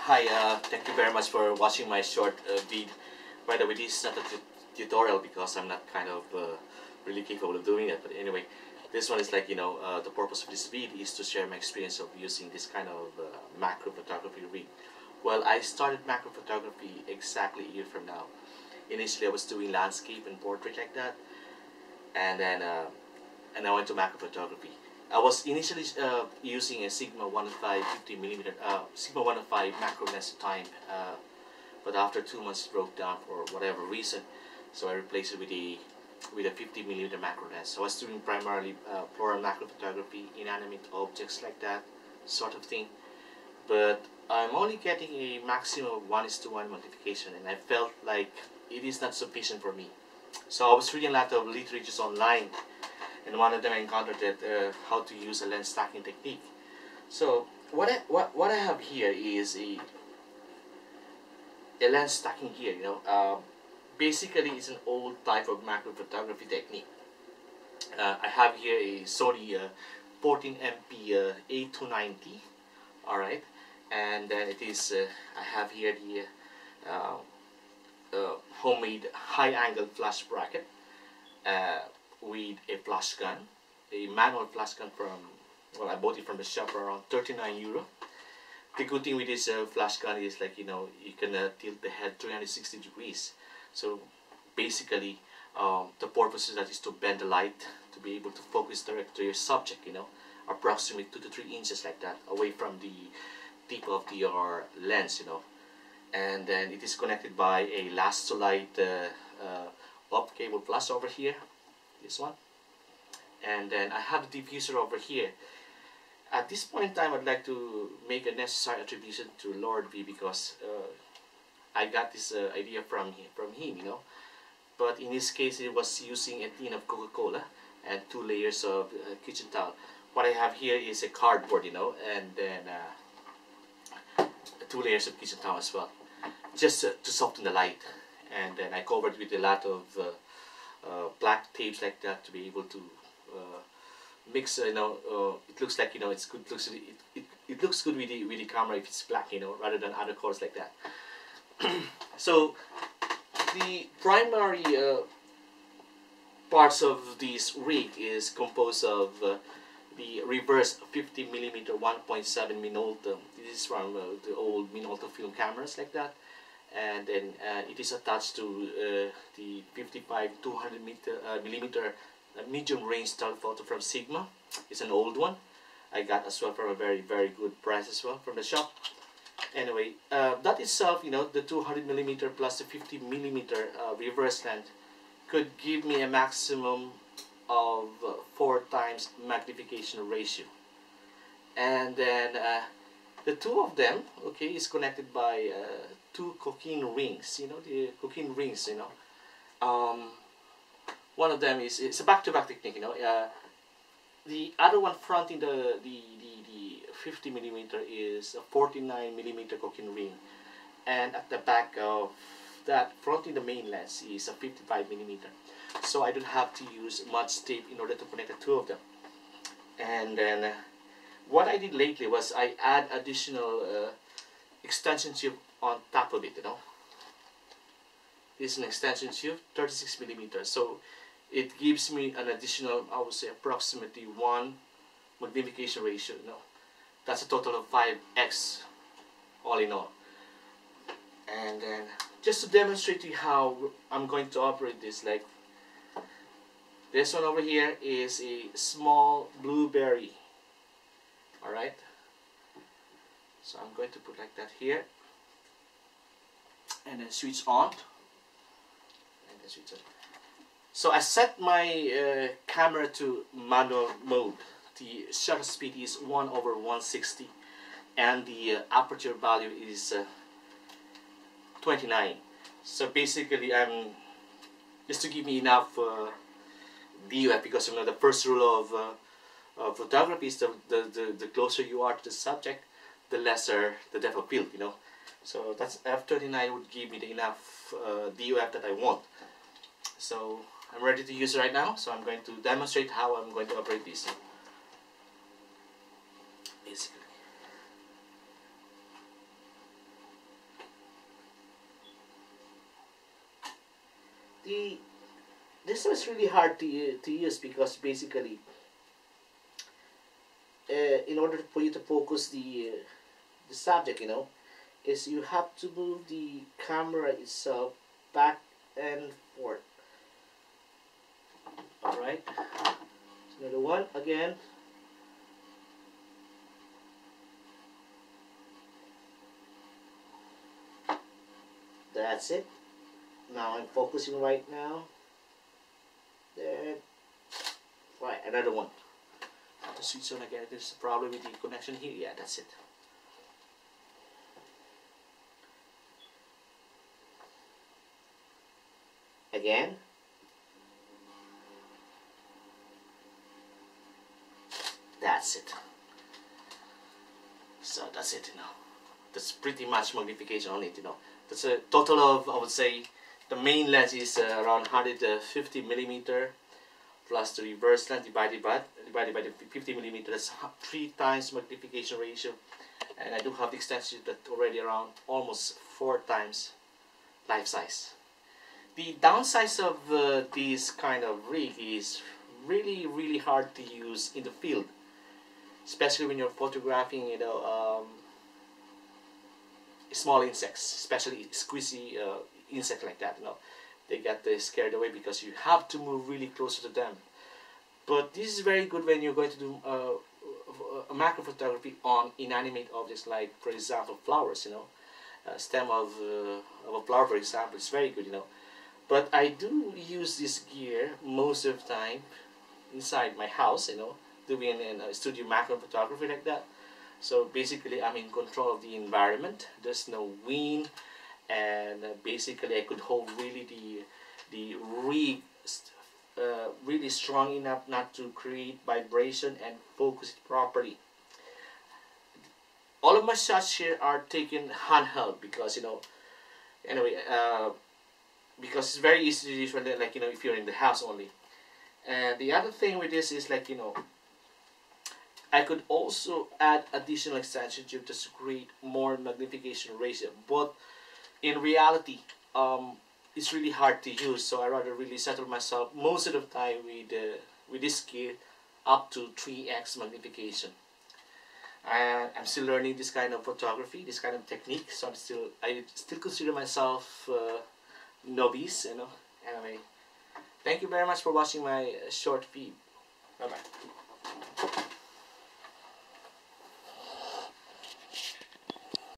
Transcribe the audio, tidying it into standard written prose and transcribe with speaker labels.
Speaker 1: Hi, thank you very much for watching my short vid. By the way, this is not a tutorial because I'm not kind of really capable of doing it. But anyway, this one is like, the purpose of this vid is to share my experience of using this kind of macro photography rig. Well, I started macro photography exactly a year from now. Initially, I was doing landscape and portrait like that, and then I went to macro photography. I was initially using a Sigma 105 50mm Sigma 105 macro lens at the time, but after 2 months it broke down for whatever reason, so I replaced it with a 50mm macro lens. So I was doing primarily floral macro photography, inanimate objects like that sort of thing, but I'm only getting a maximum of 1:1 magnification, and I felt like it is not sufficient for me. So I was reading a lot of literatures online, and one of them I encountered that how to use a lens stacking technique. So what I have here is a lens stacking here. Basically it's an old type of macro photography technique. I have here a Sony 14MP A290. All right, and then it is I have here the homemade high-angle flash bracket. With a flash gun, a manual flash gun from, well, I bought it from the shop for around €39. The good thing with this flash gun is, like, you can tilt the head 360 degrees. So basically the purpose is that is to bend the light to be able to focus direct to your subject, approximately 2 to 3 inches like that away from the tip of your lens, and then it is connected by a Lastolite up cable flash over here, this one, and then I have the diffuser over here. At this point in time, I'd like to make a necessary attribution to Lord V, because I got this idea from him, but in this case it was using a tin of Coca-Cola and 2 layers of kitchen towel. What I have here is a cardboard, and then 2 layers of kitchen towel as well, just to soften the light, and then I covered with a lot of black tapes like that to be able to mix. It looks like it's good. It looks good with the camera if it's black, rather than other colors like that. So the primary parts of this rig is composed of the reverse 50mm 1.7 Minolta. This is from the old Minolta film cameras like that. And then it is attached to the 55 200mm medium range telephoto from Sigma. It's an old one. I got as well from a very, very good price as well from the shop. Anyway, that itself, the 200mm plus the 50mm reverse lens could give me a maximum of 4 times magnification ratio. And then the two of them, okay, is connected by 2 cocaine rings. The cocaine rings. One of them is a back-to-back technique. The other one fronting the 50mm is a 49mm cocaine ring, and at the back of that, fronting the main lens, is a 55mm. So I don't have to use much tape in order to connect the two of them. And then what I did lately was I add additional extension tube on top of it. This is an extension tube, 36mm. So it gives me an additional, I would say, approximately 1 magnification ratio. That's a total of 5x all in all. And then just to demonstrate to you how I'm going to operate this, like this one over here is a small blueberry. Alright, so I'm going to put like that here, and then switch on, and then switch on. So I set my camera to manual mode. The shutter speed is 1/160, and the aperture value is 29. So basically, I'm just to give me enough DOF, because the first rule of photography is the closer you are to the subject, the lesser the depth of field. So that's f39 would give me the enough DOF that I want. So I'm ready to use it right now. So I'm going to demonstrate how I'm going to operate this. Basically, the this was really hard to use because basically, in order for you to focus the subject, is you have to move the camera itself back and forth. All right. Another one again. That's it. Now I'm focusing right now. There. Right, another one. To switch on again. There's a problem with the connection here. Yeah, that's it. Again. That's it. So that's it, That's pretty much magnification on it, That's a total of, I would say, the main lens is around 150 millimeter plus the reverse lens divided by the 50 millimeter. That's 3 times magnification ratio. And I do have the extension that already around almost 4 times life size. The downside of this kind of rig is really hard to use in the field, especially when you're photographing, small insects, especially squishy insect like that. They get scared away because you have to move really closer to them. But this is very good when you're going to do a macro photography on inanimate objects, like for example flowers. A stem of a flower, for example, is very good. But I do use this gear most of the time inside my house. Doing a studio macro photography like that. So basically I'm in control of the environment. There's no wind, and basically I could hold really the rig really strong enough not to create vibration and focus it properly. All of my shots here are taken handheld because because it's very easy to use when if you're in the house only. And the other thing with this is I could also add additional extension tube to create more magnification ratio, but in reality it's really hard to use, so I rather really settle myself most of the time with this gear up to 3x magnification. And I'm still learning this kind of photography, this kind of technique, so I still consider myself novice. Anyway, thank you very much for watching my short feed. Bye bye.